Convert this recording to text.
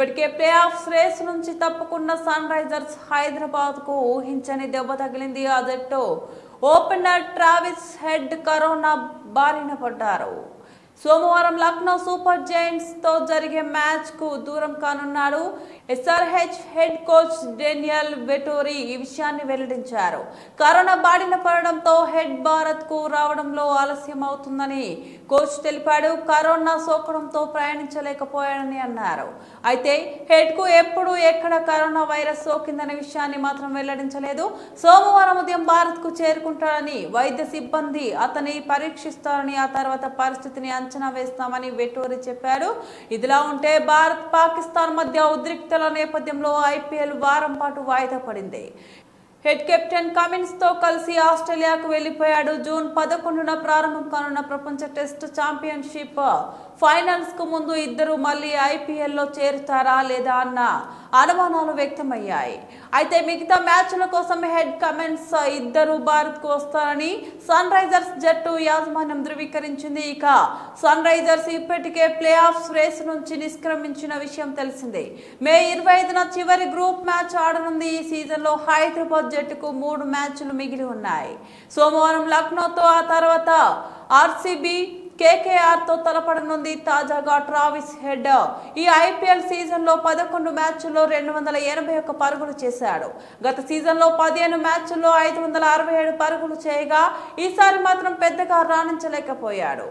ఇప్పటికే play offs race నుంచి తప్పుకున్న sun Risers Hyderabad కు ఊహించని దెబ్బ తగిలింది. ఆ జట్టు ఓపెనర్ ట్రావిస్ హెడ్ కరోనా బారిన పడ్డారు. సోమవారం లక్నో సూపర్ జైంట్స్ తో జరిగే మ్యాచ్ కు దూరం కానున్నాడు. SRH head coach Daniel Vettori ఈ విషయాన్ని వెల్లడించారు. కరోనా బారిన పడడంతో హెడ్ భారత్ కు రావడంలో ఆలస్యం అవుతుందని కోచ్ తెలిపాడు. కరోనా సోకడంతో ప్రయాణించలేకపోయాడని అన్నారు. అయితే హెడ్ కు ఎప్పుడు ఎక్కడ కరోనా వైరస్ సోకిందనే విషయాన్ని మాత్రం వెల్లడించలేదు. సోమవారం ఉదయం భారత్ కు చేరుకుంటాడని వైద్య సిబ్బంది అతని పరీక్షిస్తారని ఆ తర్వాత పరిస్థితిని అంచనా వేస్తామని వెటోరీ చెప్పారు. ఇదిలా ఉంటే భారత్ పాకిస్తాన్ మధ్య ఉద్రిక్తల నేపథ్యంలో ఐపీఎల్ వారం పాటు వాయిదా పడింది. హెడ్ కెప్టెన్ కమిన్స్ తో కలిసి ఆస్ట్రేలియాకు వెళ్లిపోయాడు. జూన్ 11న ప్రారంభం కానున్న ప్రపంచ టెస్ట్ ఛాంపియన్షిప్ ఫైనల్స్ కు ముందు ఇద్దరు మళ్లీ ఐపీఎల్ లో చేరుతారా లేదా అన్న అనుమానాలు వ్యక్తమయ్యాయి. అయితే మిగతా మ్యాచ్ల కోసం హెడ్ కమిన్స్ ఇద్దరు భారత్ కు వస్తారని సన్ రైజర్స్ జట్టు యాజమాన్యం ధృవీకరించింది. ఇక సన్ రైజర్స్ ఇప్పటికే ప్లే ఆఫ్స్ రేస్ నుంచి నిష్క్రమించిన విషయం తెలిసిందే. మే 25న చివరి గ్రూప్ మ్యాచ్ ఆడనుంది. ఈ సీజన్ లో హైదరాబాద్ జట్టుకు 3 మ్యాచ్లు మిగిలి ఉన్నాయి. సోమవారం లక్నోతో, ఆ తర్వాత ఆర్సీబీ కేకేఆర్ తో తలపడనుంది. తాజాగా ట్రావిస్ హెడ్ ఈ ఐపీఎల్ సీజన్ లో 11 మ్యాచ్ల్లో 281 పరుగులు చేశాడు. గత సీజన్ లో 15 మ్యాచ్ల్లో 567 పరుగులు చేయగా ఈసారి మాత్రం పెద్దగా రాణించలేకపోయాడు.